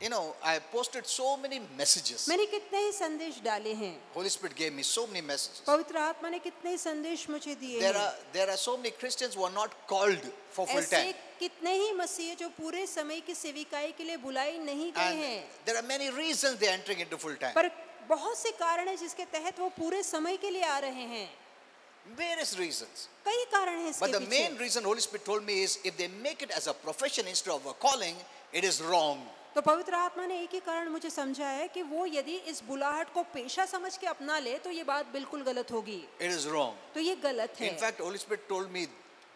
You know, I posted so many messages. मैंने कितने ही संदेश डाले हैं, Holy Spirit gave me so many messages. पवित्र आत्मा ने कितने ही संदेश मुझे दिए There हैं। are so many Christians who are not called for full ऐसे time. कितने ही मसीह जो पूरे समय की सेविकाई के लिए बुलाए नहीं गए And हैं, there are many reasons they are entering into full time. पर बहुत से कारण हैं जिसके तहत वो पूरे समय के लिए आ रहे हैं। Various reasons. कई कारण हैं But इसके the main पीछे। reason Holy Spirit told me is if they make it as a profession instead of a calling, it is wrong. तो पवित्र आत्मा ने एक ही कारण मुझे समझा है कि वो यदि इस बुलाहट को पेशा समझ के अपना ले तो ये बात बिल्कुल गलत होगी। It is wrong. तो ये गलत है। In fact, Holy Spirit told me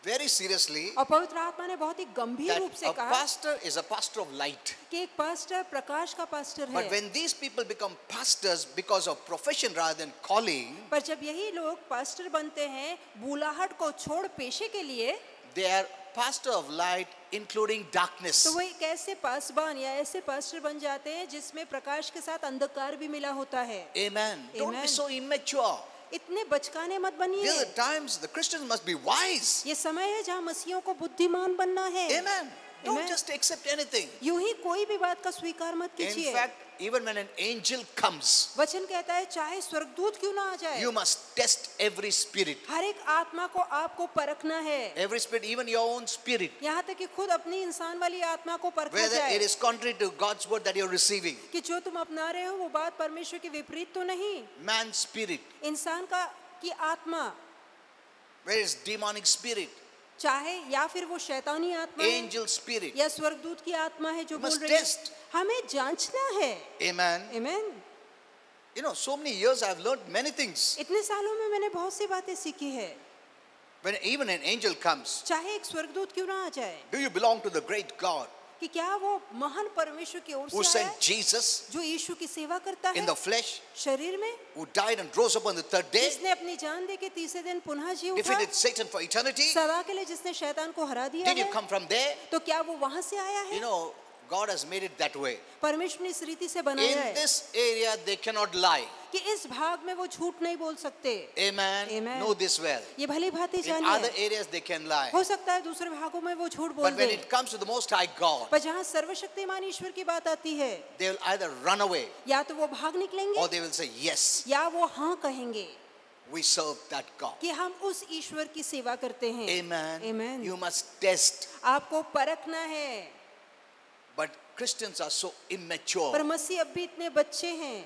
very seriously और पवित्र आत्मा ने बहुत ही गंभीर रूप that से a कहा pastor is a pastor of light. कि एक पास्टर प्रकाश का पास्टर But है। when these people become pastors because of profession rather than calling, पर जब यही लोग पास्टर बनते हैं बुलाहट को छोड़ पेशे के लिए, they are pastor of light including darkness. तो वो एक ऐसे पासबान या ऐसे पास्टर बन जाते हैं जिसमें प्रकाश के साथ अंधकार भी मिला होता है। Amen. Don't be Amen. so immature. इतने बचकाने मत These बनिए। are the times the Christians must be wise. ये समय है जहाँ मसीहों को बुद्धिमान बनना है। Amen. Don't Amen. just accept anything. यूं ही कोई भी बात का स्वीकार मत In कीजिए। fact, even when an angel comes, वचन कहता है चाहे स्वर्गदूत क्यों ना आ जाए, you must test every spirit. हर एक आत्मा को आपको परखना है। Every spirit, even your own spirit. यहाँ तक कि खुद अपनी इंसान वाली आत्मा को परखा Whether जाए it is contrary to God's word that you're receiving. कि जो तुम अपना रहे हो वो बात परमेश्वर के विपरीत तो नहीं। Man's spirit. इंसान का की आत्मा, Where is demonic spirit? चाहे या फिर वो शैतानी आत्मा है Angel spirit. या स्वर्गदूत की आत्मा है जो बोल Must रही है, test. हमें जांचना है। Amen. आमीन। You know, so many years I've learned many things. इतने सालों में मैंने बहुत सी बातें सीखी है। When even an angel comes, चाहे एक स्वर्गदूत क्यों ना आ जाए, do you belong to the great God कि क्या वो महान परमेश्वर की ओर who से आया sent है, Jesus जो यीशु की सेवा करता in है the flesh, शरीर में, who died and rose up on the third day, जिसने अपनी जान दे के तीसरे दिन पुनः जी उठा, defeated Satan for eternity? सदा के लिए जिसने शैतान को हरा दिया Did you है, come from there? तो क्या वो वहां से आया You है? know, God has made it that way. परमेश्वर ने इस रीति से बनाया In है this area, they cannot lie. कि इस भाग में वो झूठ नहीं बोल सकते। Amen. Amen. Know this well. ये भली भांति In other जानिए, areas, they can lie. हो सकता है दूसरे भागों में वो झूठ बोल But when they, it comes to the Most High God, पर जहाँ सर्वशक्तिमान ईश्वर की बात आती है, they will either run away या तो वो भाग निकलेंगे or they will say, yes, या वो हाँ कहेंगे we serve that God. कि हम उस ईश्वर की सेवा करते हैं। Amen. Amen. You must test. आपको परखना है। But Christians are so immature पर मसीह अब भी इतने बच्चे हैं,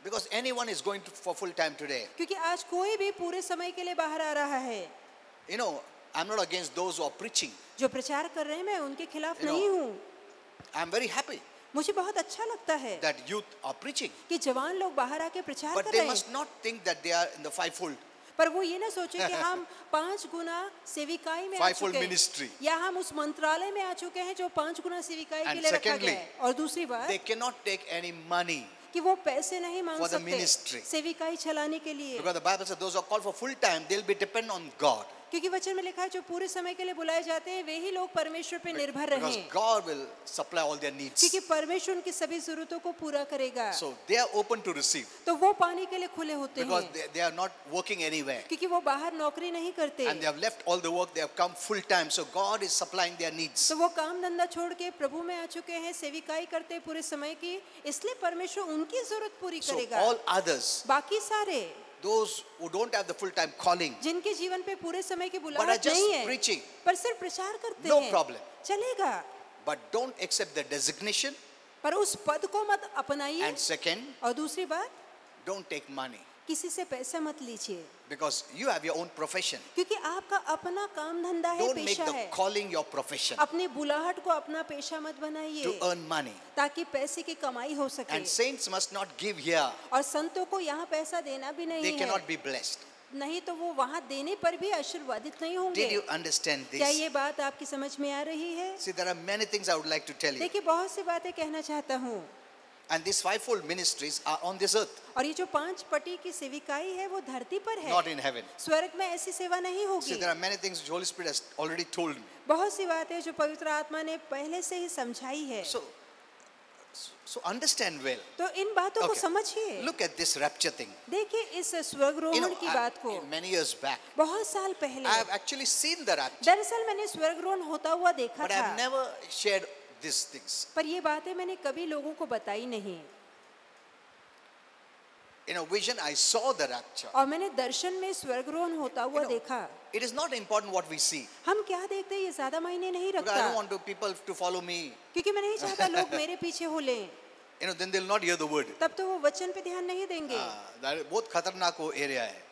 because anyone is going for full time today. क्योंकि आज कोई भी पूरे समय के लिए बाहर आ रहा है। You know, I'm not against those who are preaching. जो प्रचार कर रहे हैं मैं उनके खिलाफ You know, नहीं हूँ। I'm very happy मुझे बहुत अच्छा लगता है that youth are preaching. कि जवान लोग बाहर आके प्रचार But कर they रहे must हैं, not think that they are in the fivefold. पर वो ये ना सोचे कि हम 5 गुना सेविकाई में आ Fivefold चुके ministry. हैं, या हम उस मंत्रालय में आ चुके हैं जो 5 गुना सेविकाई के And लिए रखा secondly, गया है। और दूसरी बात They cannot take any money कि वो पैसे नहीं मांग for the सकते ministry. सेविकाई चलाने के लिए, because the Bible says those who are called for full time, they'll be dependent on God. क्योंकि वचन में लिखा है जो पूरे समय के लिए बुलाए जाते हैं वे ही लोग परमेश्वर पे निर्भर Because रहें, God will supply all their needs. क्योंकि परमेश्वर उनकी सभी जरूरतों को पूरा करेगा। So they are open to receive तो वो पाने के लिए खुले होते because हैं, they are not working anywhere. क्योंकि वो बाहर नौकरी नहीं करते, And they have left all the work, they have come full time. So God is supplying their needs. तो वो काम धंधा छोड़ के प्रभु में आ चुके हैं, सेविकाई करते हैं पूरे समय की, इसलिए परमेश्वर उनकी जरूरत पूरी So करेगा। all others, बाकी सारे those who don't have the full time calling, जिनके जीवन पे पूरे समय की but are बुलाहट just नहीं है, preaching, पर सिर्फ प्रचार करते no हैं, problem. चलेगा, But don't accept the designation. पर उस पद को मत अपनाइए। And second, और दूसरी बात, don't take money किसी से पैसा मत लीजिए, because you have your own profession. क्योंकि आपका अपना काम धंधा है, Don't make पेशा the है। calling your profession अपनी बुलाहट को अपना पेशा मत to बनाइए earn money. ताकि पैसे की कमाई हो सके। And saints must not give here. और संतों को यहाँ पैसा देना भी They नहीं है, cannot be blessed. नहीं तो वो वहाँ देने पर भी आशीर्वादित नहीं होंगे। Did you understand क्या this? ये बात आपकी समझ में आ रही है? See, there are many things I would like to tell you. देखिए बहुत सी बातें कहना चाहता हूँ, And these fivefold ministries are on this earth, और ये जो 5 पटी की सेविकाई है वो धरती पर है, not in heaven. स्वर्ग में ऐसी सेवा नहीं See, होगी। there are many things which Holy Spirit has already told me. बहुत सी बातें जो पवित्र आत्मा ने पहले से ही समझाई है, So understand well. तो इन बातों को Okay. समझिए। Look at this rapture thing. देखिए इस स्वर्गरोहण की बात को, many years back, बहुत साल पहले I have actually seen the rapture, दरअसल मैंने स्वर्गरोहण होता हुआ देखा but I था, have never shared these things. पर ये बातें मैंने कभी लोगों को बताई नहीं। In a vision, I saw the rapture. और मैंने दर्शन में स्वर्गरोहण होता हुआ देखा। It is not important what we see. हम क्या देखते हैं ये ज्यादा मायने नहीं Because रखता, I don't want people to follow me. क्योंकि मैं नहीं चाहता लोग मेरे पीछे हो लें, Then they'll not hear the word. तब तो वो वचन पे ध्यान नहीं देंगे। बहुत खतरनाक वो एरिया है।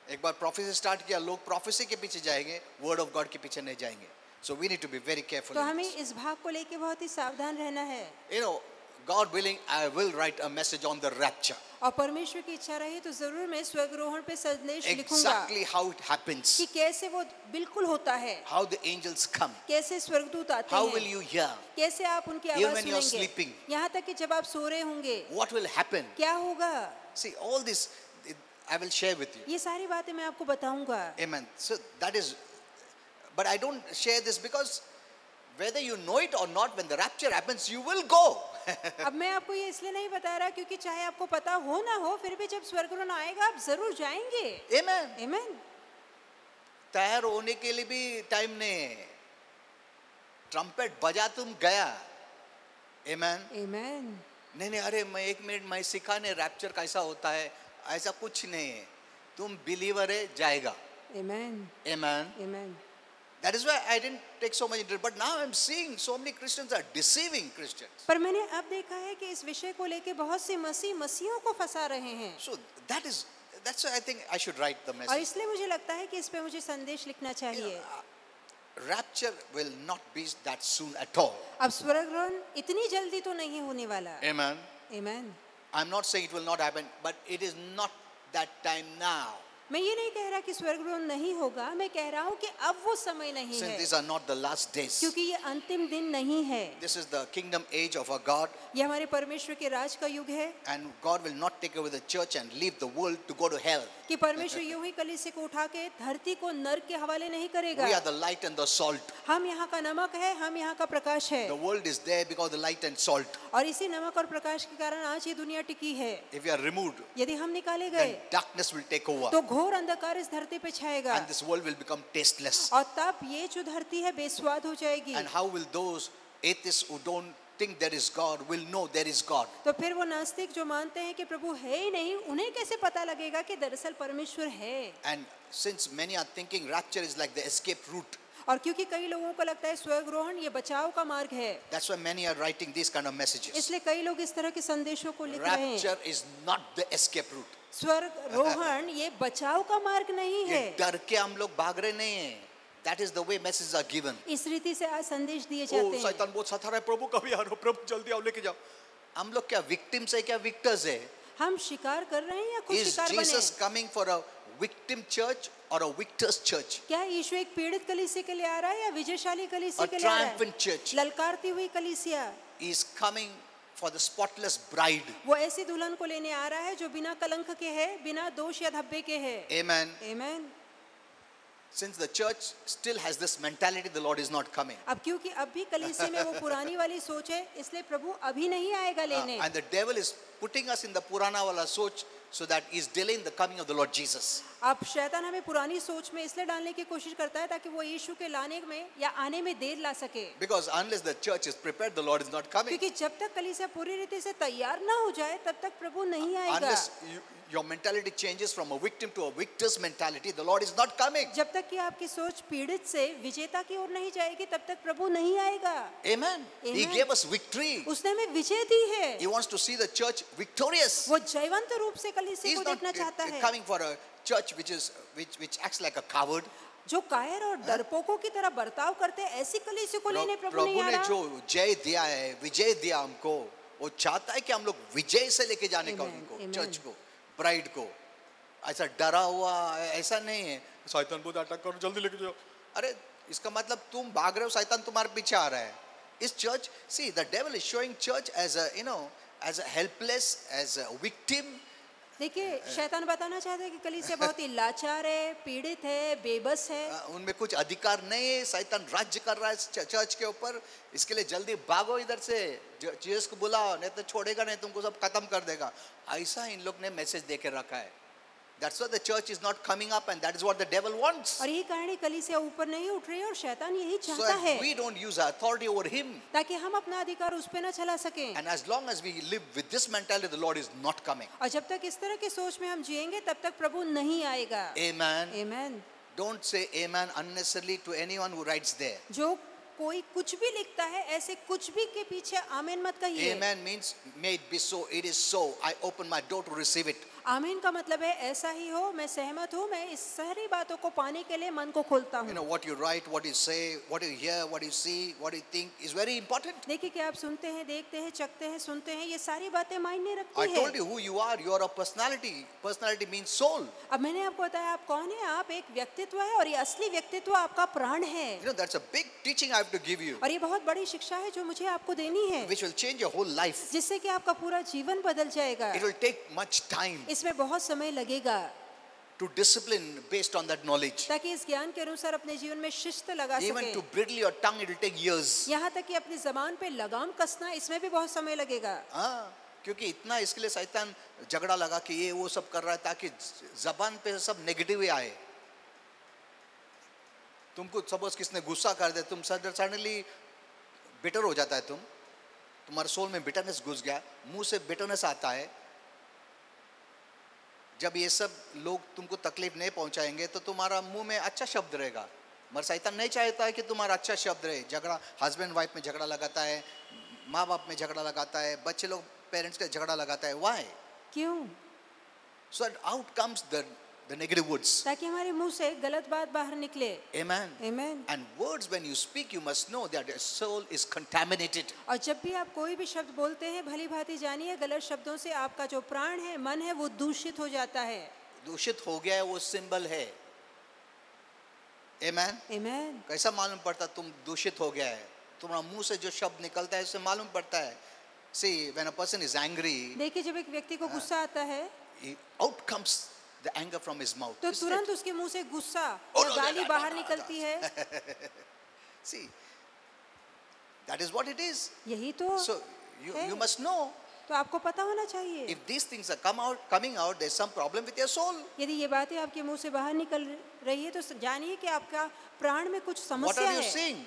एक बार प्रोफेसी स्टार्ट किया, लोग प्रोफेसी के पीछे जाएंगे, वर्ड ऑफ गॉड के पीछे नहीं जाएंगे. So we need to be very careful. तो हमें इस भाग को लेके बहुत ही सावधान रहना है। God willing, I will write a message on the rapture. और परमेश्वर की इच्छा रही तो जरूर मैं स्वर्गरोहण पे संदेश लिखूंगा Exactly how it happens. कि कैसे वो बिल्कुल होता है, How the angels come. कैसे स्वर्गदूत आते How हैं, will you hear? कैसे आप उनकी Even आवाज when you're सुनेंगे, sleeping. यहाँ तक कि जब आप सो रहे होंगे What will happen? क्या होगा। See, all this I will share with you. ये सारी बातें मैं आपको बताऊंगा। Amen. So that is, but I don't share this because whether you know it or not, when the rapture happens, you will go. अब मैं आपको ये इसलिए नहीं बता रहा क्योंकि चाहे आपको पता हो ना हो, फिर भी जब स्वर्गरोहण आएगा आप जरूर जाएंगे। Amen. आमीन। तैयार होने के लिए भी टाइम नहीं है। ट्रम्पेट बजा तुम गया। Amen. आमीन। नहीं, अरे मैं 1 मिनट मैं सिखाने रैप्चर कैसा होता है, ऐसा कुछ नहीं है। तुम बिलीवर है, जाएगा। आमीन। Amen. आमीन। That is why I didn't take so much interest. But now I'm seeing so many Christians are deceiving Christians. पर मैंने अब देखा है कि इस विषय को लेके बहुत से मसीहियों को फंसा रहे हैं। So that's why I think I should write the और message. इसलिए मुझे लगता है कि इस पे मुझे संदेश लिखना चाहिए। Rapture will not be that soon at all. अब स्वर्गरोहण इतनी जल्दी तो नहीं होने वाला। Amen. आमीन। I'm not saying it will not happen, but it is not that time now. मैं ये नहीं कह रहा कि स्वर्गरोहण नहीं होगा, मैं कह रहा हूँ कि अब वो समय नहीं Since है, these are not the last days. क्योंकि ये अंतिम दिन नहीं है। This is the kingdom age of our God. ये हमारे परमेश्वर के राज का युग है And God will not take away the church and leave the world to go to hell. कि परमेश्वर यूं ही कलीसिया को उठा के धरती को नरक के हवाले नहीं करेगा। We are the light and the salt. हम यहाँ का नमक है, हम यहाँ का प्रकाश है, The world is there because of the light and salt. और इसी नमक और प्रकाश के कारण आज ये दुनिया टिकी है। If we are removed, यदि हम निकाले then गए darkness will take over. तो घोर अंधकार इस धरती पे छाएगा, And this world will become tasteless. और तब ये जो धरती है बेस्वाद हो जाएगी। And how will those atheists who don't think there is God will know there is God? तो फिर वो नास्तिक जो मानते हैं कि प्रभु है ही नहीं, उन्हें कैसे पता लगेगा कि दरअसल परमेश्वर है। And since many are thinking rapture is like the escape route, और क्योंकि कई लोगों को लगता है स्वर्गरोहण ये बचाव का मार्ग है, that's why many are writing these kind of messages. इसलिए कई लोग इस तरह के संदेशों को लिख रहे हैं। Rapture is not the escape route. स्वर्गरोहण ये बचाव का मार्ग नहीं है। ये डर के हम लोग भाग रहे नहीं हैं. That is the way messages are given. इस रीति से आज संदेश दिए ओ जाते हैं। शैतान बहुत सता रहा है, प्रभु कभी आ रहे हो, प्रभु जल्दी आओ लेके जाओ. हम लोग क्या victims है क्या victors है? हम शिकार कर रहे हैं या खुद Is शिकार Jesus बने? coming for a victim church or a victor's church? क्या यीशु एक पीड़ित कलीसिया के लिए आ रहा है या विजयशाली कलीसिया A के लिए आ रहा है? triumphant church. ललकारती हुई कलीसिया। He is coming for the spotless bride. वो ऐसी दुल्हन को लेने आ रहा है जो बिना कलंक के है, बिना दोष या धब्बे के है। Amen. आमीन। Since the church still has this mentality, the Lord is not coming. अब क्योंकि अब भी कलीसिया में वो पुरानी वाली सोच है, इसलिए प्रभु अभी नहीं आएगा लेने। And the devil is putting us in the Purana wala soch so that he is delaying the coming of the Lord Jesus. अब शैतान हमें पुरानी सोच में इसलिए डालने की कोशिश करता है ताकि वो यीशु के लाने में या आने में देर ला सके। Because unless the church is prepared, the Lord is not coming. क्योंकि जब तक कलीसिया पूरी रीति से तैयार ना हो जाए तब तक प्रभु नहीं आएगा। Unless your mentality changes from a victim to a victor's mentality, the Lord is not coming. जब तक कि आपकी सोच पीड़ित से विजेता की ओर नहीं जाएगी तब तक प्रभु नहीं आएगा। Amen. He Amen. gave us victory. उसने हमें विजय दी है। He wants to see the church victorious. वो जयवंत रूप से कलीसिया He's को not देखना चाहता है। coming for a church which acts like a coward. जो कायर और डरपोकों की तरह बर्ताव करते हैं, ऐसी कलीसिया को लेने प्रभु नहीं प्रभु आ ने रहा। जो जय दिया है, विजय दिया हमको, वो चाहता है कि हम लोग विजय से लेके जाने का Amen, उनको, amen. चर्च को, ब्राइड को. ऐसा डरा हुआ ऐसा नहीं है. शैतान बहुत अटैक करो, जल्दी लेके जाओ. अरे इसका मतलब तुम भाग रहे हो, शैतान तुम्हारे पीछे आ रहा है. इस church, see, the devil is showing church as a, as a helpless, as a victim. देखिए, शैतान बताना चाहता है कि कलीसिया बहुत ही लाचार है, पीड़ित है, बेबस है। उनमें कुछ अधिकार नहीं है, शैतान राज्य कर रहा है चर्च के ऊपर. इसके लिए जल्दी भागो इधर से, जीसस को बुलाओ, नहीं तो छोड़ेगा नहीं, तुमको सब खत्म कर देगा. ऐसा इन लोग ने मैसेज देके रखा है. That's why the church is not coming up, and that is what the devil wants. और यही कारण है कलीसिया ऊपर नहीं उठ रही है और शैतान यही So चाहता है that we don't use our authority over him. ताकि हम अपना अधिकार उस पे ना चला सकें। And as long as we live with this mentality, the Lord is not coming. और जब तक इस तरह की सोच में हम जिएंगे तब तक प्रभु नहीं आएगा। Amen. आमीन। Don't say amen unnecessarily to anyone who writes there. जो कोई कुछ भी लिखता है ऐसे कुछ भी के पीछे आमीन मत कहिए। Amen means may it be so, it is so. I open my door to receive it. आमीन का मतलब है ऐसा ही हो, मैं सहमत हूँ, मैं इस सारी बातों को पाने के लिए मन को खोलता You हूँ। know, what you write, what you say, what you hear, what you see, what you think is very important. देखिए कि आप सुनते हैं, देखते हैं, चखते हैं, सुनते हैं, ये सारी बातें मायने I रखती told है। you who you are. You are a personality. Personality means soul. अब मैंने आपको बताया आप कौन है, आप एक व्यक्तित्व है और ये असली व्यक्तित्व आपका प्राण है। You know, that's a big teaching I have to give you, और ये बहुत बड़ी शिक्षा है जो मुझे आपको देनी है, which will change your whole life. जिससे कि आपका पूरा जीवन बदल जाएगा। It will take much time इसमें बहुत समय लगेगा to discipline based on that knowledge. ताकि इस ज्ञान के अनुसार अपने जीवन में शिस्त लगा Even to सके। bridle your tongue, it will take years. यहाँ तक कि अपनी जबान पे लगाम कसना इसमें भी बहुत समय लगेगा। हाँ, क्योंकि इतना इसके लिए शैतान झगड़ा लगा कि ये वो सब कर रहा है ताकि जबान पे सब नेगेटिव ही आए। तुमको सपोज किसने गुस्सा कर दे, तुम सडनली बिटर हो जाता है, तुम्हारे सोल में बिटरनेस घुस गया, मुंह से बिटरनेस आता है। जब ये सब लोग तुमको तकलीफ नहीं पहुंचाएंगे तो तुम्हारा मुंह में अच्छा शब्द रहेगा, मगर शैतान नहीं चाहता है कि तुम्हारा अच्छा शब्द रहे। झगड़ा हस्बैंड वाइफ में झगड़ा लगाता है, माँ बाप में झगड़ा लगाता है, बच्चे लोग पेरेंट्स का झगड़ा लगाता है। व्हाई? क्यों? So out comes the negative words. ताकि हमारे मुंह से गलत बात बाहर निकले। Amen. आमीन। And words, when you speak, you must know that your soul is contaminated. और जब भी आप कोई भी शब्द बोलते हैं भली भांति जानिए गलत शब्दों से आपका जो प्राण है, मन है, वो दूषित हो जाता है। दूषित हो गया है, वो सिंबल है। Amen. आमीन। कैसा मालूम पड़ता तुम दूषित हो गया है? तुम्हारा मुंह से जो शब्द निकलता है उससे मालूम पड़ता है। See, when a person is angry, देखिए जब एक व्यक्ति को गुस्सा आता है out comes the anger from his mouth. तो Isn't तुरंत it? उसके मुंह से गुस्सा Oh, या no, गाली no, बाहर no, no, निकलती है। See, that is what it is. यही तो So है। you must know. तो आपको पता होना चाहिए। If these things are coming out, there's some problem with your soul. यदि ये बातें आपके मुंह से बाहर निकल रही है तो जानिए कि आपका प्राण में कुछ What समस्या are you है। seeing?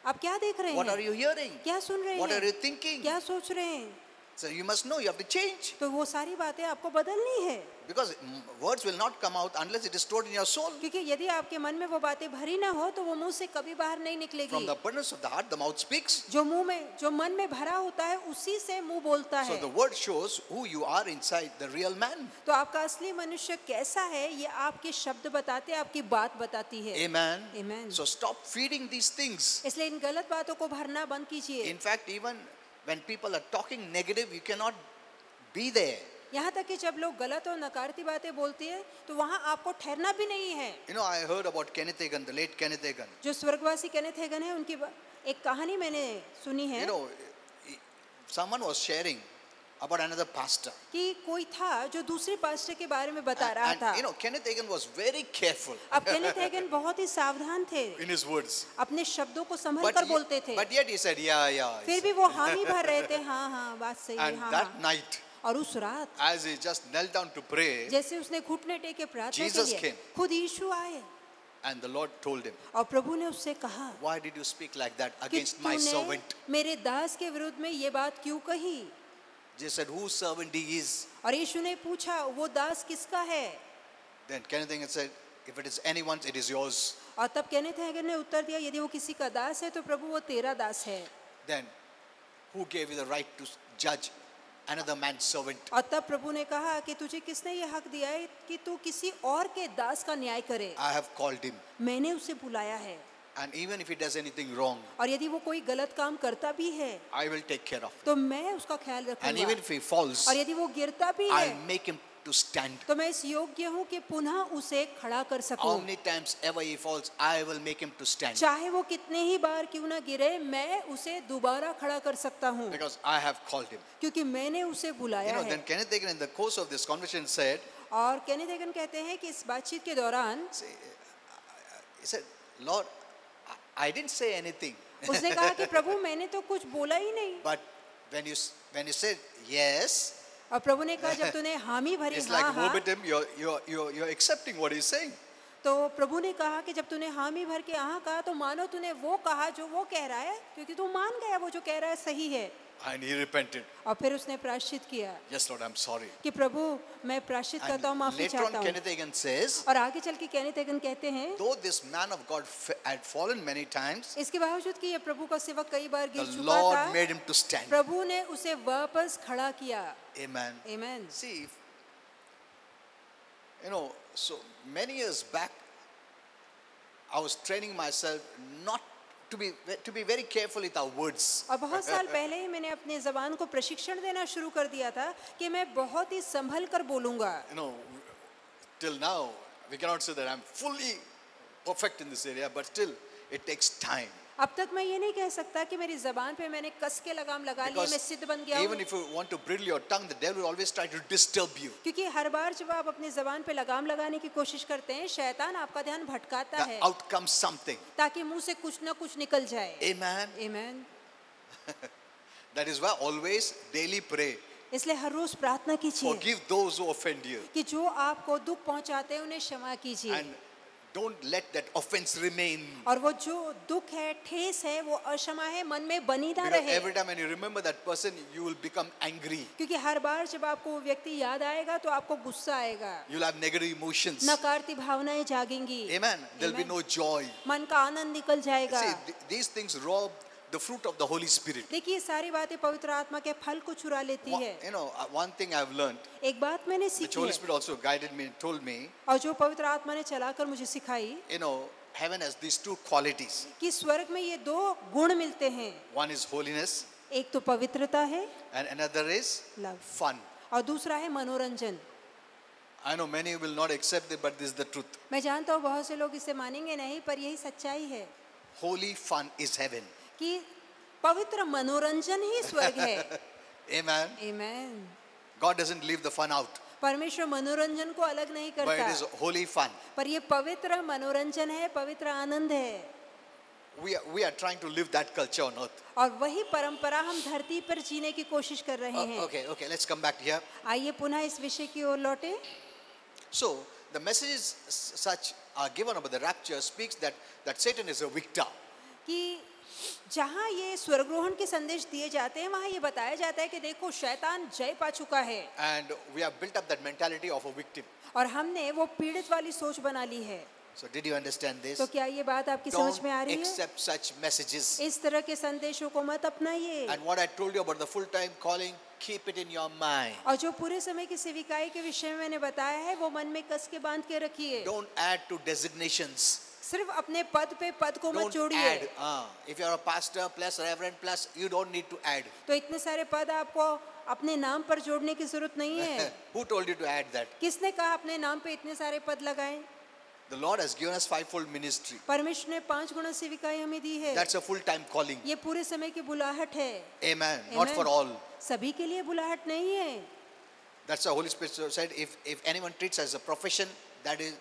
आप क्या देख रहे What are हैं? you hearing? क्या सुन रहे What are you हैं? thinking? क्या सोच रहे हैं? So you must know. You have to change, तो वो सारी बातें आपको बदलनी है, because words will not come out unless it is stored in your soul. क्योंकि यदि आपके मन में वो बातें भरी ना हो तो वो मुंह से कभी बाहर नहीं From निकलेगी। the abundance of the heart, the mouth speaks. जो मन में भरा होता है उसी से मुंह बोलता So है। the word shows who you are inside, the real man. तो आपका असली मनुष्य कैसा है ये आपके शब्द बताते हैं, आपकी बात बताती है। Amen. Amen. So stop feeding these things. इसलिए इन गलत बातों को भरना बंद कीजिए। In fact, even when people are talking negative, you cannot be there. यहाँ तक कि जब लोग गलत और नकारती बातें बोलती है तो वहाँ आपको ठहरना भी नहीं है। You know, I heard about Kenneth Hagin, the late Kenneth Hagin. जो स्वर्गवासी केनेथ हेगन है उनकी एक कहानी मैंने सुनी है You know, someone was sharing about another pastor. कि कोई था जो दूसरे पास्टर के बारे में बता रहा था। And you know, Kenneth Hagin was very careful अब केनेथ हेगन बहुत ही सावधान थे, in his words. अपने शब्दों को संभल कर बोलते थे। But yet he said, yeah. फिर भी वो हामी भर रहे थे, हाँ बात सही है, And हाँ that हाँ। night, और उस रात as he just knelt down to pray, जैसे उसने घुटने टेके प्रार्थना Jesus की, came. खुद यीशु आए and the Lord told him, और प्रभु ने उससे कहा why did you speak like that कि against my तूने servant? मेरे दास के विरुद्ध में ये बात क्यों कही? Jesus said, whose servant he is? और यीशु ने पूछा वो दास किसका है? Then Kenneth Hagin said, if it is anyone's, it is yours. और तब केनेथ हेगन ने उत्तर दिया यदि वो किसी का दास है तो प्रभु वो तेरा दास है। Then who gave you the right to judge another man's servant? और तब प्रभु ने कहा कि तुझे किसने ये हक दिया है कि तू किसी और के दास का न्याय करे? I have called him. मैंने उसे बुलाया है, And even if he does anything wrong, और यदि वो कोई गलत काम करता भी है I will take care of him. तो मैं उसका ख्याल And even रखूंगा, if he falls, और यदि वो गिरता भी I'll है make him to stand. तो मैं इस योग्य हूँ कि पुनः उसे खड़ा कर How सकूं। many times ever he falls, I will make him to stand. चाहे वो कितने ही बार क्यों ना गिरे, मैं उसे दोबारा खड़ा कर सकता हूँ, Because I have called him. क्योंकि मैंने उसे You बुलाया know, है। then Kenneth Hagin in the course of this conversation said, और केनेथ हेगन कहते हैं कि इस बातचीत के दौरान he said, Lord, I didn't say anything. उसने कहा कि प्रभु मैंने तो कुछ बोला ही नहीं, But when you said yes, और प्रभु ने कहा जब तूने हामी भरी It's हाँ like हाँ, verbatim, you're accepting what he's saying. तो प्रभु ने कहा कि जब तूने हामी भर के हाँ कहा तो मानो तूने वो कहा जो वो कह रहा है, क्योंकि तू मान गया वो जो कह रहा है सही है। And he repented. और फिर उसने प्रायश्चित किया Yes, Lord, I'm sorry. कि प्रभु मैं प्रायश्चित And करता हूँ, माफी later चाहता on, हूँ। Kenneth Hagin says, और आगे चल के केनेथ हेगन कहते हैं, though this man of God had fallen many times, इसके बावजूद कि ये प्रभु का सेवक कई बार गिर the चुका Lord था, made him to stand. प्रभु ने उसे वापस खड़ा किया। Amen. Amen. See, so many years back, I was training myself not to be very careful with our words. और बहुत साल पहले ही मैंने अपने ज़बान को प्रशिक्षण देना शुरू कर दिया था कि मैं बहुत ही संभल कर बोलूँगा। Till now, we cannot say that I'm fully perfect in this area, but still, it takes time. अब तक मैं ये नहीं कह सकता कि मेरी ज़बान पे मैंने कस के लगाम लगा लिए, मैं सिद्ध बन गया Even हूँ। if you want to bridle your tongue, the devil will always try to disturb you. क्योंकि हर बार जब आप अपनी ज़बान पे लगाम लगाने की कोशिश करते हैं, शैतान आपका ध्यान भटकाता The है out comes something. ताकि मुंह से कुछ ना कुछ निकल जाए। Amen. Amen. That is why always daily pray. इसलिए हर रोज प्रार्थना कीजिए Forgive those who offend you. कि जो आपको दुख पहुंचाते हैं उन्हें क्षमा कीजिए, And don't let that offense remain. और वो जो दुख है, ठेस है, वो अक्षमा है, मन में बनी ना Because रहे। every time when you remember that person, you will become angry. क्योंकि हर बार जब आपको वो व्यक्ति याद आएगा तो आपको गुस्सा आएगा, You'll have negative emotions. नकारात्मक भावनाएं जागेंगी। Amen. There'll be Amen. no joy. मन का आनंद निकल जाएगा। See, these things rob the fruit of the Holy Spirit. देखिए ये सारी बातें पवित्र आत्मा के फल को चुरा लेती है। One thing I've learned, एक बात मैंने which सीखी Holy है, Spirit also guided me and told me, और जो पवित्र आत्मा ने चलाकर मुझे सिखाई, heaven has these two qualities. कि स्वर्ग में ये दो गुण मिलते हैं। One is holiness, एक तो पवित्रता है, and another is love, fun. और दूसरा है मनोरंजन। I know many will not accept it, but this is the truth. मैं जानता हूँ बहुत से लोग इसे मानेंगे नहीं, पर यही सच्चाई है Holy fun is heaven. कि पवित्र मनोरंजन ही स्वर्ग है। Amen. Amen. God doesn't leave the fun out, परमेश्वर मनोरंजन को अलग नहीं but it is करता, holy fun. पर ये पवित्र मनोरंजन है, पवित्र आनंद है, We are trying to live that culture on earth. और वही परंपरा हम धरती पर जीने की कोशिश कर रहे हैं। Okay, let's come back here. आइए पुनः इस विषय की ओर लौटे। So, the messages such are given about the rapture speaks that Satan is a victor. कि जहाँ ये स्वर्गरोहण के संदेश दिए जाते हैं, वहाँ ये बताया जाता है कि देखो शैतान जय पा चुका है, And we have built up that mentality of a victim. और हमने वो पीड़ित वाली सोच बना ली है। So, did you understand this? तो क्या ये बात आपकी समझ में आ Don't रही है? accept such messages. इस तरह के संदेशों को मत अपनाइए, And what I told you about the full-time calling, keep it in your mind. और जो पूरे समय की सेविकाई के विषय में मैंने बताया है वो मन में कस के बांध के रखिए। Don't add to designations. सिर्फ अपने पद पे पद को मत Don't जोड़िए। add. If you are a pastor plus reverend plus, you don't need to add. तो इतने सारे पद आपको अपने नाम पर जोड़ने की जरूरत नहीं है। Who told you to add that? किसने कहा अपने नाम पे इतने सारे पद लगाएं? The Lord has given us fivefold ministry. परमेश्वर ने 5 गुना सेविकाई हमें दी है। That's a full-time calling. ये पूरे समय की बुलाहट है। Amen. Not Amen. for all. सभी के लिए बुलाहट नहीं है। That's the Holy Spirit said. If anyone treats as a profession, that is,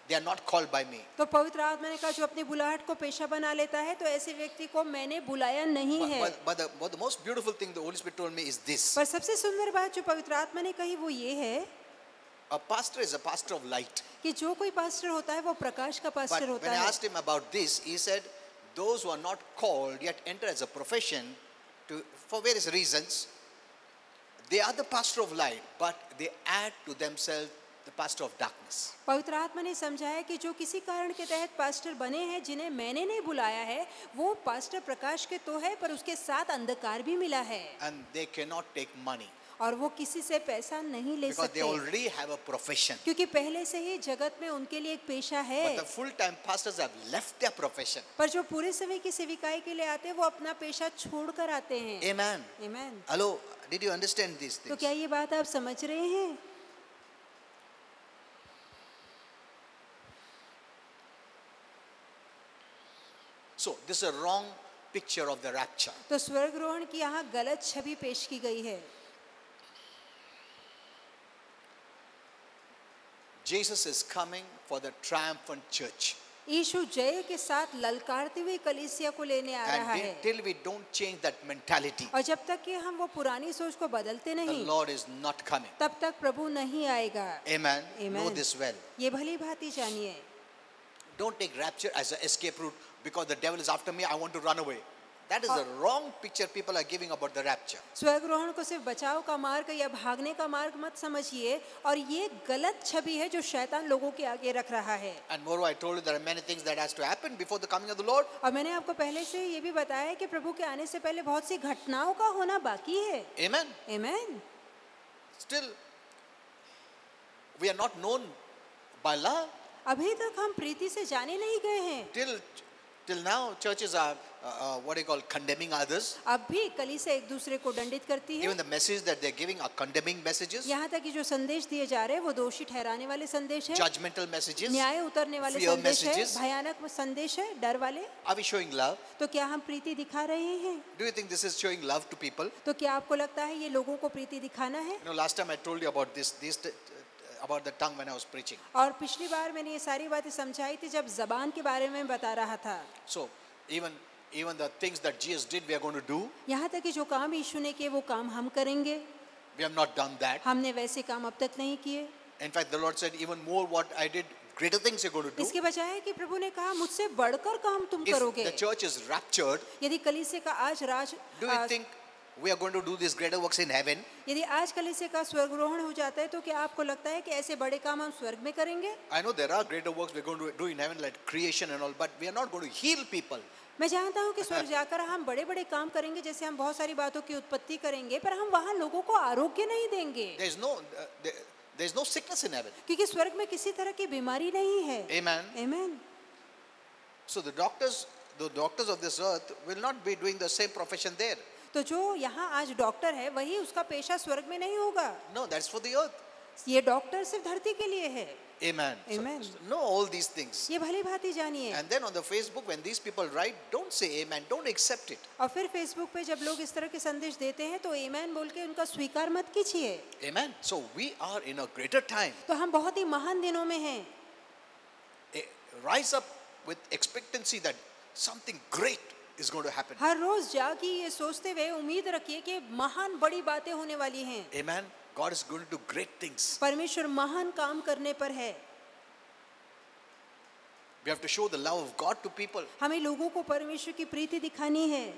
they are not called by me. तो पवित्र आत्मा ने कहा जो अपनी बुलाहट को पेशा बना लेता है तो ऐसे व्यक्ति को मैंने बुलाया नहीं है। But the most beautiful thing the Holy Spirit told me is this: पर सबसे सुंदर बात जो पवित्र आत्मा ने कही वो ये है a pastor is a pastor of light. कि जो कोई पास्टर होता है वो प्रकाश का But पास्टर when होता I है। asked him about this, he said, those who are not called yet enter as a profession for various reasons. They are the pastor of light, but they add to themselves the pastor of darkness. पवित्र आत्मा ने समझाया कि जो किसी कारण के तहत पास्टर बने हैं जिन्हें मैंने नहीं बुलाया है वो पास्टर प्रकाश के तो है पर उसके साथ अंधकार भी मिला है, And they cannot take money और वो किसी से पैसा नहीं ले because they सकते already have a profession. क्योंकि पहले से ही जगत में उनके लिए एक पेशा है। But the full-time pastors have left their profession. पर जो पूरे समय की सेविकाई के लिए आते हैं वो अपना पेशा छोड़कर आते हैं। Amen. Amen. Hello, did you understand these तो things? क्या ये बात आप समझ रहे हैं? So, this is a wrong picture of the rapture. तो स्वर्गरोहण की यहाँ गलत छवि पेश की गई है। Jesus is coming for the triumphant church. यीशु जय के साथ ललकारती हुई कलीसिया को लेने आ रहा And है, till we don't change that mentality, और जब तक कि हम वो पुरानी सोच को बदलते the नहीं, Lord is not coming. तब तक प्रभु नहीं आएगा। Amen. Amen. Know this well. ये भली भांति जानिए। Don't take rapture as an escape route because the devil is after me, I want to run away. That is the wrong picture people are giving about the rapture. स्वर्गरोहण को सिर्फ बचाव का मार्ग या भागने का मार्ग मत समझिए, और ये गलत छवि है जो शैतान लोगों के आगे रख रहा है। And moreover, I told you there are many things that has to happen before the coming of the Lord. और मैंने आपको पहले से ये भी बताया कि प्रभु के आने से पहले बहुत सी घटनाओं का होना बाकी है। Amen. आमीन। Still, we are not known by love. अभी तक हम प्रीति से जाने नहीं गए हैं। Till now, churches are what do you call condemning others. अब भी कलीसिया एक दूसरे को दंडित करती है। Even the message that they're giving are condemning messages, यहाँ तक कि जो संदेश दिए जा रहे हैं वो दोषी ठहराने वाले संदेश है, judgmental messages. न्याय उतरने वाले fear संदेश है, messages. भयानक संदेश है, डर वाले। Are we showing love? तो क्या हम प्रीति दिखा रहे हैं? Do you think this is showing love to people? तो क्या आपको लगता है ये लोगों को प्रीति दिखाना है? You know, last time I told you about about the tongue when I was preaching. और पिछली बार मैंने ये सारी बातें समझाई थी जब जबान के बारे में बता रहा था। So even the things that Jesus did, we are going to do. यहाँ तक कि जो काम यीशु ने किए वो काम हम करेंगे। We have not done that. हमने वैसे काम अब तक नहीं किए। In fact, the Lord said, even more what I did, greater things you're going to do. इसके बजाय कि प्रभु ने कहा मुझसे बढ़कर काम तुम If करोगे। the church is raptured, यदि कलीसिया का आज राज do you think we are going to do these greater works in heaven? यदि आज कलीसिया का स्वर्गरोहण हो जाता है तो क्या आपको लगता है कि ऐसे बड़े काम हम स्वर्ग में करेंगे? I know there are greater works we're going to do in heaven, like creation and all, but we are not going to heal people. मैं जानता हूँ कि स्वर्ग जाकर हम बड़े बड़े काम करेंगे, जैसे हम बहुत सारी बातों की उत्पत्ति करेंगे, पर हम वहाँ लोगों को आरोग्य नहीं देंगे। There is no sickness in heaven. क्योंकि स्वर्ग में किसी तरह की बीमारी नहीं है। Amen. आमीन। So the doctors of this earth will not be doing the same profession there. तो जो यहाँ आज डॉक्टर है वही उसका पेशा स्वर्ग में नहीं होगा। No, that's for the earth. ये डॉक्टर सिर्फ धरती के लिए है। Amen. Amen. So, know all these things. ये भली भांति जानिए। And then on the Facebook, when these people write, don't say amen, don't accept it. और फिर फेसबुक पे जब लोग इस तरह के संदेश देते हैं तो आमीन बोल के उनका स्वीकार मत कीजिए। Amen. So we are in a greater time. तो हम बहुत ही महान दिनों में हैं। Rise up with expectancy that something great is going to happen. हर रोज जागी ये सोचते हुए उम्मीद रखिए कि महान बड़ी बातें होने वाली हैं। Amen. God is going to do great things. परमेश्वर महान काम करने पर है। We have to show the love of God to people. हमें लोगों को परमेश्वर की प्रीति दिखानी है।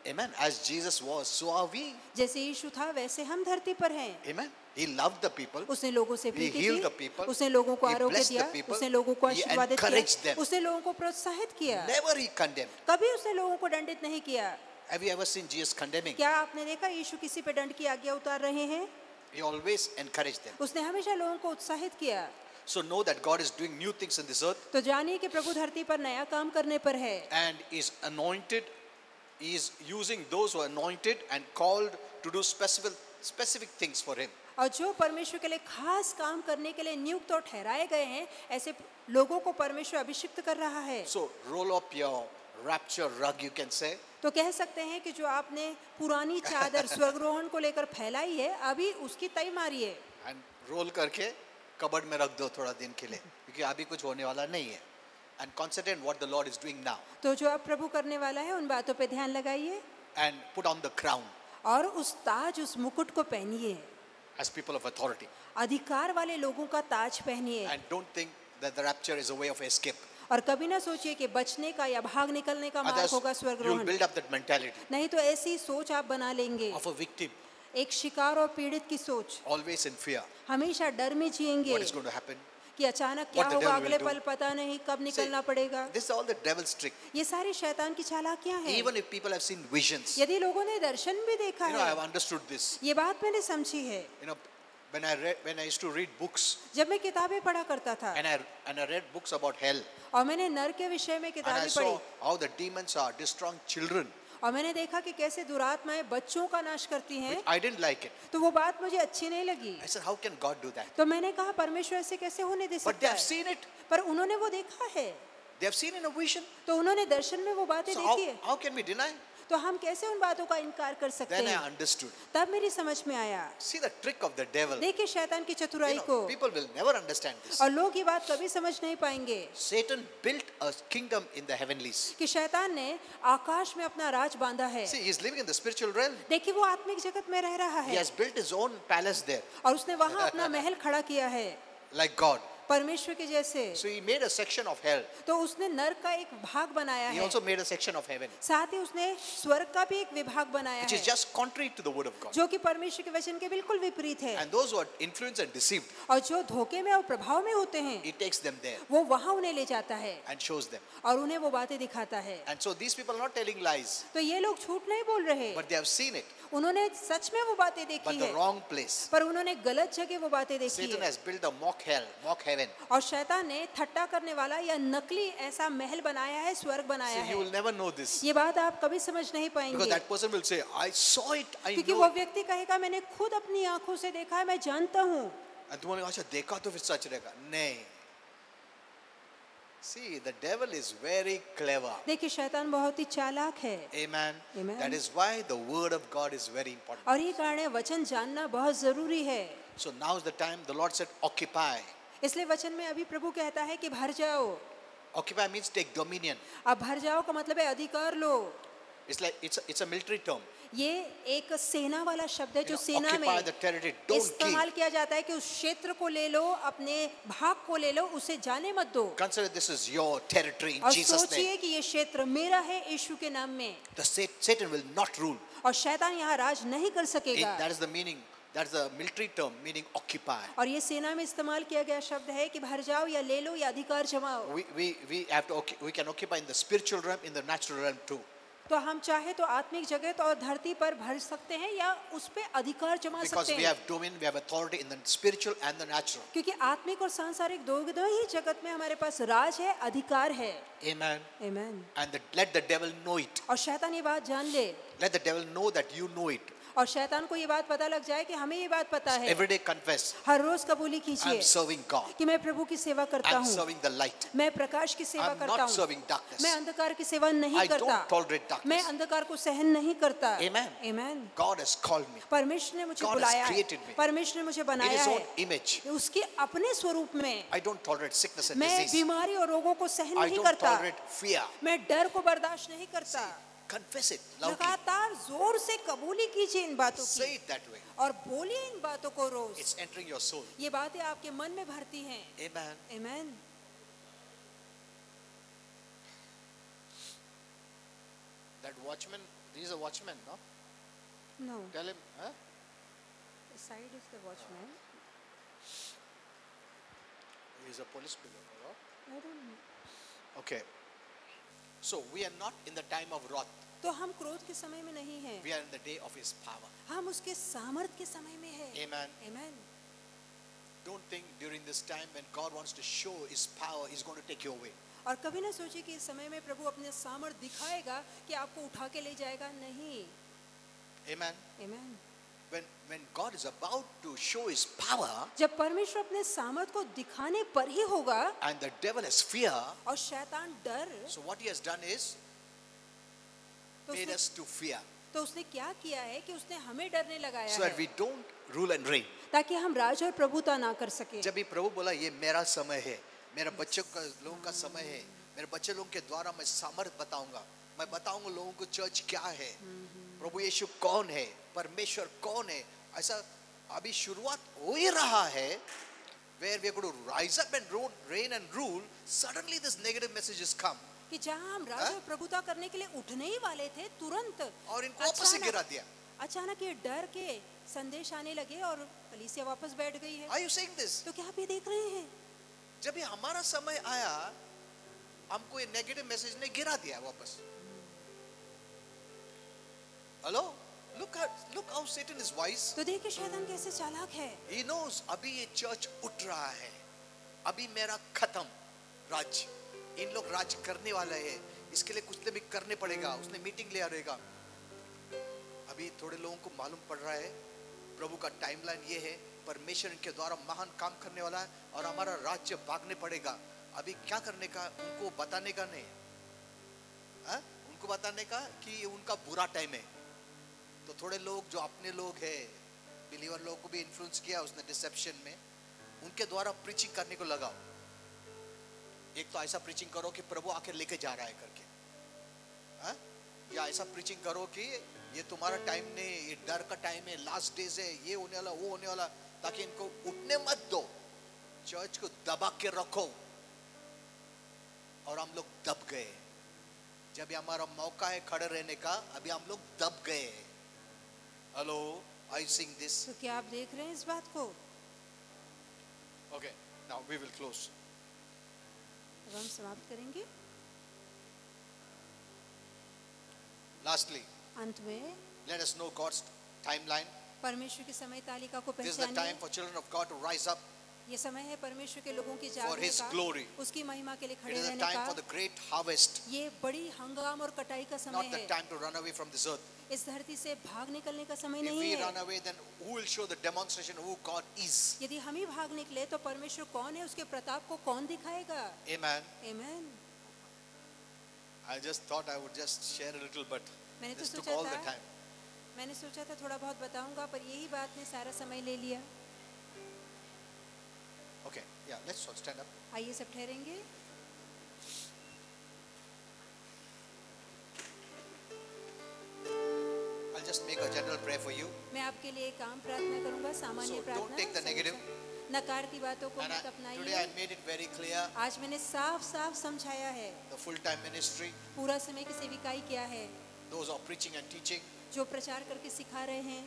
Amen. As Jesus was, so are we. जैसे यीशु था वैसे हम धरती पर हैं। Amen. He loved the people. उसने लोगों से He प्रीति healed the की, people. उसने लोगों को He आरोग्य blessed the दिया, people. उसने लोगों को He आशीर्वादित encouraged किया, them. उसने लोगों को प्रोत्साहित किया। Never he condemned. कभी उसने लोगों को दंडित नहीं किया। Have you ever seen Jesus condemning? क्या आपने देखा यीशु किसी पे दंड की आज्ञा उतार रहे हैं? He always encouraged them. उसने हमेशा लोगों को उत्साहित किया। So know that God is doing new things in this earth तो जानिए कि प्रभु धरती पर नया काम करने पर है। and is anointed. He is using those who are anointed and called to do specific things for him. और जो परमेश्वर के लिए खास काम करने के लिए नियुक्त और ठहराए गए हैं, ऐसे लोगों को परमेश्वर अभिषिक्त कर रहा है। So roll up your rapture rug, you can say. तो कह सकते हैं कि जो आपने पुरानी चादर स्वर्गरोहण को लेकर फैलाई है, अभी उसकी तय मारिए। And roll करके कबर्ड में रख दो थोड़ा दिन के लिए, क्योंकि अभी कुछ होने वाला नहीं है. And concentrate on what the Lord is doing now. तो जो अब प्रभु करने वाला है उन बातों पे ध्यान लगाइए And put on the crown और उस ताज, उस मुकुट को पहनिए। as people of authority. अधिकार वाले लोगों का ताज पहनिए। And don't think that the rapture is a way of escape. और कभी ना सोचिए कि बचने का या भाग निकलने का मार्ग Others, होगा you'll स्वर्गरोहण। build up that mentality नहीं तो ऐसी सोच आप बना लेंगे, of a victim, एक शिकार और पीड़ित की सोच। always in fear. हमेशा डर में जिएंगे What is going to happen? कि अचानक क्या What the होगा, devil will अगले do. पल पता नहीं कब See, निकलना पड़ेगा। this is all the devil's trick. ये सारी शैतान की चालाकियां हैं। Even if people have seen visions, यदि लोगों ने दर्शन भी देखा I have है, understood this. ये बात मैंने समझी है। When I used to read books, जब मैं किताबें पढ़ा करता था and I read books about hell, और मैंने नर के विषय में and I किताबें saw पढ़ी, how the demons are destroying children, और मैंने देखा कि कैसे दुरात्माएं बच्चों का नाश करती हैं, I didn't like it. तो वो बात मुझे अच्छी नहीं लगी। I said, how can God do that? तो मैंने कहा परमेश्वर ऐसे कैसे होने दे But they सकता have है? seen it. पर उन्होंने वो देखा है, They have seen in a vision. तो उन्होंने दर्शन में वो बातें So देखी है। how can we deny? तो हम कैसे उन बातों का इनकार कर सकते Then I हैं? understood. तब मेरी समझ में आया। See the trick of the devil. देखिए शैतान की You चतुराई know, को, people will never understand this. और लोग ये बात कभी समझ नहीं पाएंगे Satan built a kingdom in the heavenlies. कि शैतान ने आकाश में अपना राज बांधा है। See, he's living in the spiritual realm. देखिए वो आत्मिक जगत में रह रहा He है has built his own palace there, और उसने वहां अपना महल खड़ा किया है like God. परमेश्वर के जैसे। So he made a section of hell. तो उसने नर्क का एक भाग बनाया He है, also made a section of heaven, साथ ही उसने स्वर्ग का भी एक विभाग बनाया which है is just contrary to the word of God. जो कि परमेश्वर के वचन के बिल्कुल विपरीत है। And those who are influenced and deceived, और जो धोखे में और प्रभाव में होते हैं he takes them there वो वहां उन्हें ले जाता है and shows them. और उन्हें वो बातें दिखाता है। And so these people are not telling lies, तो ये लोग झूठ नहीं बोल रहे, but they have seen it, उन्होंने सच में वो बातें but देखी the है, wrong place. पर उन्होंने गलत जगह वो बातें देखी Satan है। has built a mock hell, mock heaven. और शैतान ने ठट्टा करने वाला या नकली ऐसा महल बनाया है, स्वर्ग बनाया See, you है। will never know this, ये बात आप कभी समझ नहीं because पाएंगे that person will say, I saw it, I क्योंकि know वो it. व्यक्ति कहेगा मैंने खुद अपनी आंखों से देखा है, मैं जानता हूँ। And तुम्हारे अच्छा देखा तो फिर सच रहेगा? नहीं. See, the devil is very clever. देखिए शैतान बहुत ही चालाक है Amen. Amen. That is why the word of God is very important. और ये कारण है वचन जानना बहुत जरूरी है। So now is the time the Lord said, occupy. इसलिए वचन में अभी प्रभु कहता है कि भर जाओ। Occupy means take dominion. अब भर जाओ का मतलब है अधिकार लो। It's like it's a military term. ये एक सेना वाला शब्द है You जो know, सेना occupy में the territory. Don't इस्तेमाल give. किया जाता है कि उस क्षेत्र को ले लो, अपने भाग को ले लो, उसे जाने मत दो। Consider this is your territory in और Jesus' name. सोचिए कि ये क्षेत्र मेरा है यीशु के नाम में, The Satan will not rule. और शैतान यहाँ राज नहीं कर सकेगा। That is the meaning. That's the military term meaning occupy. और ये सेना में इस्तेमाल किया गया शब्द है कि भर जाओ या ले लो या अधिकार जमाओ। We have to we can occupy in the spiritual realm, in the natural realm too. तो हम चाहे तो आत्मिक जगत और धरती पर भर सकते हैं या उस पे अधिकार जमा Because सकते we हैं, have dominion, we have authority in the spiritual and the natural. क्योंकि आत्मिक और सांसारिक दोनों ही जगत में हमारे पास राज है, अधिकार है। Amen. आमीन। And let the devil know it. और शैतान ये बात जान ले, Let the devil know that you know it. और शैतान को ये बात पता लग जाए कि हमें ये बात पता है। Every day confess, her rose कबूली I'm कीजिए serving God. कि मैं प्रभु की सेवा करता I'm हूँ, serving the light. मैं प्रकाश की सेवा I'm करता not हूँ, serving darkness. मैं अंधकार की सेवा नहीं I करता, don't tolerate darkness. मैं अंधकार को सहन नहीं करता। Amen. आमीन। God has called me परमेश्वर ने मुझे God has बुलाया है, created me परमेश्वर ने मुझे in बनाया His own है image. उसके अपने स्वरूप में। I don't tolerate sickness and मैं disease. बीमारी और रोगों को सहन I नहीं don't करता, tolerate fear. मैं डर को बर्दाश्त नहीं करता। Confess it loudly. लगातार जोर से कबूली कीजिए इन बातों Say की it that way. और बोलिए इन बातों को रोज। It's entering your soul. ये बातें आपके मन में भरती हैं। Amen. आमीन। That watchman, he's a watchman, no? No, Tell him, huh? the side is the watchman. He's a police pillar, no? I don't know. Okay. So we are not in the time of wrath. तो हम क्रोध के समय में नहीं हैं, We are in the day of His power. हम उसके सामर्थ के समय में हैं। Amen. आमीन। Don't think during this time when God wants to show His power, He's going to take you away. और कभी ना सोचिए कि इस समय में प्रभु अपने सामर्थ दिखाएगा कि आपको उठा के ले जाएगा, नहीं। Amen. आमीन। When God is about to show His power जब परमेश्वर अपने सामर्थ को दिखाने पर ही होगा and the devil has fear, और शैतान डर, so what he has done is तो made उसने, us to fear तो उसने क्या किया है कि उसने हमें डरने लगाया so that है we don't rule and reign. ताकि हम राज और प्रभुता ना कर सके। जब भी प्रभु बोला ये मेरा समय है, मेरा बच्चों का लोगों का समय है, मेरे बच्चे लोगों के द्वारा मैं सामर्थ बताऊंगा, मैं बताऊंगा लोगों को चर्च क्या है, प्रभु यीशु कौन है, परमेश्वर कौन है, ऐसा अभी शुरुआत हो ही रहा है, where we are going to rise up and reign and rule. Suddenly this negative messages come कि जहाँ हम राज और प्रभुता करने के लिए उठने ही वाले थे, तुरंत और इनको वापस से गिरा दिया. अचानक ये डर के संदेश आने लगे और कलीसिया वापस बैठ गई है। Are you saying this? तो क्या आप ये देख रहे हैं? जब ये हमारा समय आया, हमको ये नेगेटिव मैसेज ने गिरा दिया वापस. Hello, look how Satan is wise. तो देखिए शैतान कैसे चालाक है। He knows अभी ये चर्च उठ रहा है, अभी मेरा खत्म राज, इन लोग राज करने वाले हैं, इसके लिए कुछ तो भी करने पड़ेगा. उसने मीटिंग ले आएगा. अभी थोड़े लोगों को मालूम पड़ रहा है प्रभु का टाइमलाइन ये है, परमेश्वर इनके द्वारा महान काम करने वाला है और हमारा राज्य भागने पड़ेगा. अभी क्या करने का, उनको बताने का नहीं, हाँ? उनको उनको बताने का कि ये उनका बुरा टाइम है। तो थोड़े लोग जो अपने लोग हैं, बिलीवर लोग को भी इन्फ्लुएंस किया उसने डिसेप्शन में, उनके द्वारा प्रीचिंग करने को लगाओ। एक तो ऐसा प्रीचिंग करो कि प्रभु आके लेके जा रहा है करके, हाँ? या ऐसा प्रीचिंग करो कि ये तुम्हारा टाइम नहीं, ये डर का टाइम है, लास्ट डेज है, ये होने वाला वो होने वाला, ताकि इनको उठने मत दो, चर्च को दबा के रखो। और हम लोग दब गए। जब ये हमारा मौका है खड़े रहने का, अभी हम लोग दब गए। Hello, I seeing this? तो क्या आप देख रहे हैं इस बात को? Okay, now we will close. अब हम समाप्त करेंगे। Lastly, अंत में let us know God's timeline. परमेश्वर की समय तालिका को This is the time पहचानिए। for children of God to rise up. ये समय है परमेश्वर के लोगों की For जागने His का, glory. उसकी महिमा के लिए It खड़े is the रहने time for the का। great harvest, ये बड़ी हंगाम और कटाई का समय not the है। time to run away from this earth. इस धरती से भाग निकलने का समय If नहीं we है। run away, then who will show the demonstration who God is? यदि हम ही भाग निकले तो परमेश्वर कौन है, उसके प्रताप को कौन दिखाएगा? Amen. आमीन। I just thought I would just share a little, but मैंने तो this took सोचा all the था time. मैंने सोचा था थोड़ा बहुत बताऊंगा, पर यही बात ने सारा समय ले लिया। Okay, yeah, let's all stand up. आइए सब ठहरेंगे। I'll just make a general prayer for you. मैं आपके लिए एक आम प्रार्थना करूंगा, सामान्य So, प्रार्थना। don't take the negative. नकार की बातों को And मत today I अपनाइए। made it very clear. आज मैंने साफ साफ समझाया है The full-time ministry, पूरा समय की सेविकाई क्या है। those who are preaching and teaching, जो प्रचार करके सिखा रहे हैं,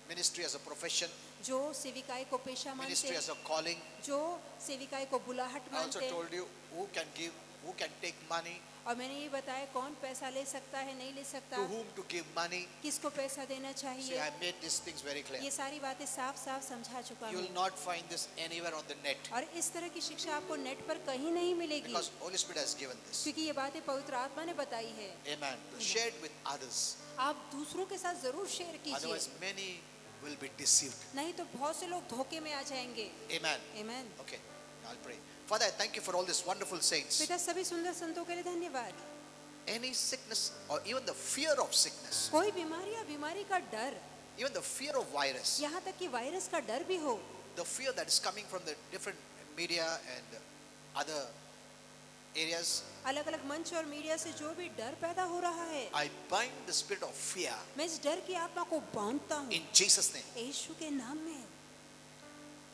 ministry as a profession, जो सेविकाई को पेशा मानते ministry हैं, as a calling. जो सेविकाई को बुलाहट I also मानते हैं। told you who can give, who can take money, और मैंने ये बताया कौन पैसा ले सकता है, नहीं ले सकता, to whom to give money. किसको पैसा देना See, चाहिए। I made these things very clear. ये सारी बातें साफ साफ समझा चुका You हूँ। will not find this anywhere on the net, और इस तरह की शिक्षा आपको नेट पर कहीं नहीं मिलेगी, because Holy Spirit has given this. क्योंकि ये बातें पवित्र आत्मा ने बताई है। Amen. To share it with others. आप दूसरों के साथ जरूर शेयर कीजिए, Otherwise, many will be deceived. नहीं तो बहुत से लोग धोखे में आ जाएंगे। Amen. आमीन। Okay, now I'll pray. Father, I thank you for all these wonderful saints. पिता, सभी सुंदर संतों के लिए धन्यवाद। Any sickness or even the fear of sickness, कोई बीमारी या बीमारी का डर, even the fear of virus, यहाँ तक कि वायरस का डर भी हो, the fear that is coming from the different media and other areas, अलग अलग मंच और मीडिया से जो भी डर पैदा हो रहा है, I bind the spirit of fear मैं इस डर की आत्मा को बांधता हूँ in Jesus' name. यीशु के नाम में।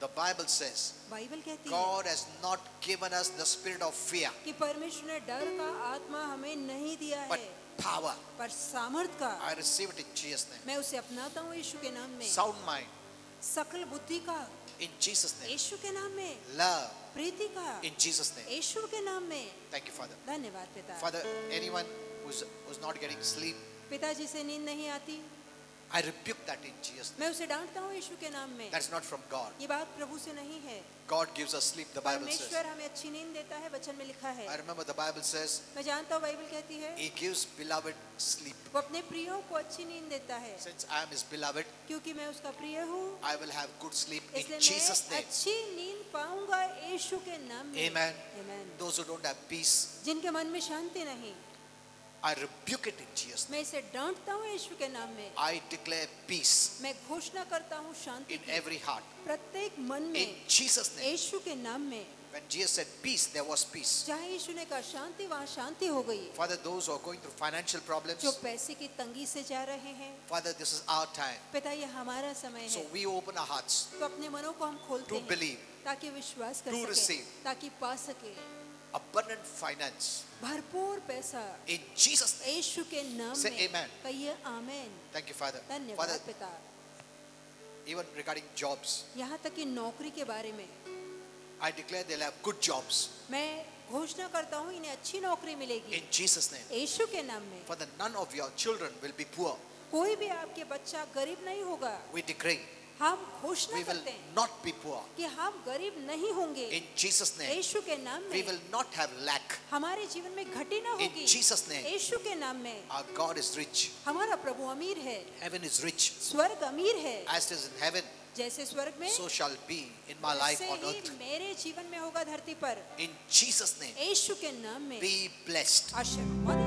The Bible says, बाइबल कहती है God has not given us the spirit of fear, कि परमेश्वर ने डर का आत्मा हमें नहीं दिया but है, power. पर सामर्थ का। I receive it in Jesus' name. मैं उसे अपनाता हूँ यीशु के नाम में। Sound mind सकल बुद्धि का in Jesus' name. यीशु के नाम में, Love प्रीति का in Jesus' name. यीशु के नाम में। Thank you, Father. धन्यवाद पिता। Father, anyone who's not getting sleep, पिता जिसे नींद नहीं आती, I rebuke that in Jesus' name. मैं उसे डांटता हूँ यीशु के नाम में। That's not from God. ये बात प्रभु से नहीं है। God gives us sleep, the Bible says. परमेश्वर हमें अच्छी नींद देता है, वचन में लिखा है। I remember the Bible says, मैं जानता हूँ बाइबल कहती है He gives beloved sleep. वो अपने प्रियों को अच्छी नींद देता है। Since I am His beloved, क्योंकि मैं उसका प्रिय हूँ, I will have good sleep in इसलिए Jesus' मैं name. अच्छी नींद पाऊंगा यीशु के नाम में। Amen. आमीन। Those who don't have peace, जिनके मन में शांति नहीं, I rebuke it in Jesus' name. मैं इसे डांटता हूँ यीशु के नाम में। I declare peace मैं घोषणा करता हूँ शांति in की every heart. प्रत्येक मन In में Jesus' name. यीशु के नाम में। When Jesus said peace, there was peace. जहाँ यीशु ने कहा शांति, वहाँ शांति हो गई। Father, those who are going through financial जो problems, पैसे की तंगी से जा रहे हैं, Father, this is our time. पिता ये हमारा समय So है, we open our hearts तो अपने मनों को हम खोलते to हैं believe ताकि विश्वास कर to सके, receive. ताकि पा सके abundant finance भरपूर पैसा in Jesus' name. यीशु के नाम Say में। amen. कहिए आमेन। Thank you, Father. धन्यवाद Father, पिता। even regarding jobs, यहाँ तक कि नौकरी के बारे में I declare they'll have good jobs मैं घोषणा करता हूँ इन्हें अच्छी नौकरी मिलेगी in Jesus' name. यीशु के नाम में। Father, none of your children will be poor. कोई भी आपके बच्चा गरीब नहीं होगा। We decree हम घोषणा we will करते हैं not be poor. कि हम गरीब नहीं होंगे In Jesus' name, यीशु के नाम we में। will not have lack. हमारे जीवन में घटी ना In होगी Jesus' name, यीशु के नाम में। our God is rich. हमारा प्रभु अमीर है, Heaven is rich. स्वर्ग अमीर है। As it is in heaven, जैसे स्वर्ग में so shall be in my life वैसे on ही earth. मेरे जीवन में होगा धरती पर। In Jesus' name, यीशु के नाम में be blessed. आशीर्वाद